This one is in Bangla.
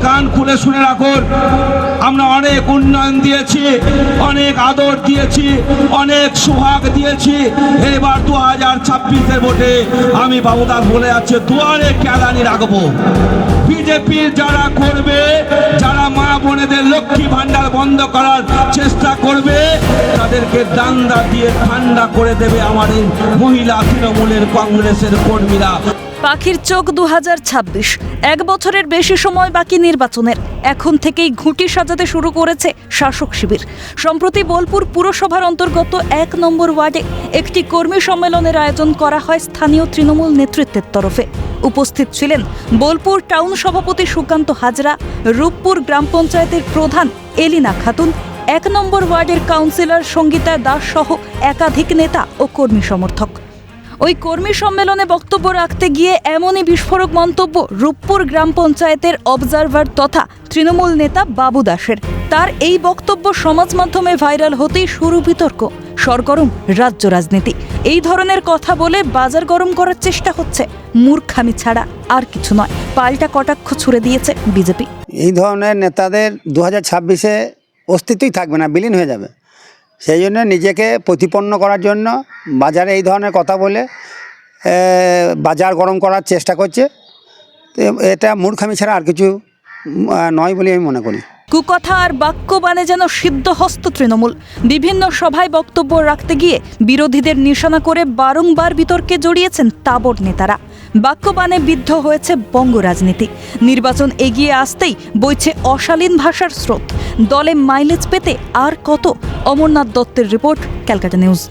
কান খুলে শুনে রাখুন, আমরা অনেক উন্নয়ন দিয়েছি, অনেক আদর দিয়েছি, অনেক সুহাগ দিয়েছি। এবার 2026-এর ভোটে আমি বাবুদাস বলে যাচ্ছে দুয়ারে কেলানি রাখবো। বিজেপির যারা করবে, যারা মা বোনেদের লক্ষ্মী ভান্ডার বন্ধ করার চেষ্টা করবে, তাদেরকে ডান্ডা দিয়ে ঠান্ডা করে দেবে আমাদের মহিলা তৃণমূলের কংগ্রেসের কর্মীরা। পাখির চোখ 2026, 1 বছরের বেশি সময় বাকি নির্বাচনের। এখন থেকেই ঘুঁটি সাজাতে শুরু করেছে শাসক শিবির। সম্প্রতি বোলপুর পুরসভার অন্তর্গত 1 নম্বর ওয়ার্ডে একটি কর্মী সম্মেলনের আয়োজন করা হয় স্থানীয় তৃণমূল নেতৃত্বের তরফে। উপস্থিত ছিলেন বোলপুর টাউন সভাপতি সুকান্ত হাজরা, রূপপুর গ্রাম পঞ্চায়েতের প্রধান এলিনা খাতুন, 1 নম্বর ওয়ার্ডের কাউন্সিলর সঙ্গীতা দাস সহ একাধিক নেতা ও কর্মী সমর্থক। ওই কর্মী সম্মেলনে বক্তব্য রাখতে গিয়ে এমনই বিস্ফোরক মন্তব্য রূপপুর গ্রাম পঞ্চায়েতের অবজারভার তথা তৃণমূল নেতা বাবু দাসের। তার এই বক্তব্য সমাজ মাধ্যমে ভাইরাল হতেই শুরু বিতর্ক, সরগরম রাজ্য রাজনীতি। এই ধরনের কথা বলে বাজার গরম করার চেষ্টা হচ্ছে, মূর্খামি ছাড়া আর কিছু নয়। পাল্টা কটাক্ষ ছুড়ে দিয়েছে বিজেপি। এই ধরনের নেতাদের 2026-এ অস্তিত্বই থাকবে না, বিলীন হয়ে যাবে। সেই জন্য নিজেকে প্রতিপন্ন করার জন্য বাজারে এই ধরনের কথা বলে বাজার গরম করার চেষ্টা করছে। এটা মূর্খামি ছাড়া আর কিছু নয় বলে আমি মনে করি। কুকথা আর বাক্যবাণে যেন সিদ্ধহস্ত তৃণমূল। বিভিন্ন সভায় বক্তব্য রাখতে গিয়ে বিরোধীদের নিশানা করে বারংবার বিতর্কে জড়িয়েছেন তাবড় নেতারা। বাক্যবাণে বিদ্ধ হয়েছে বঙ্গ রাজনীতি। নির্বাচন এগিয়ে আসতেই বইছে অশালীন ভাষার স্রোত। দলে মাইলেজ পেতে আর কত? অমরনাথ দত্তের রিপোর্ট, ক্যালকাটা নিউজ।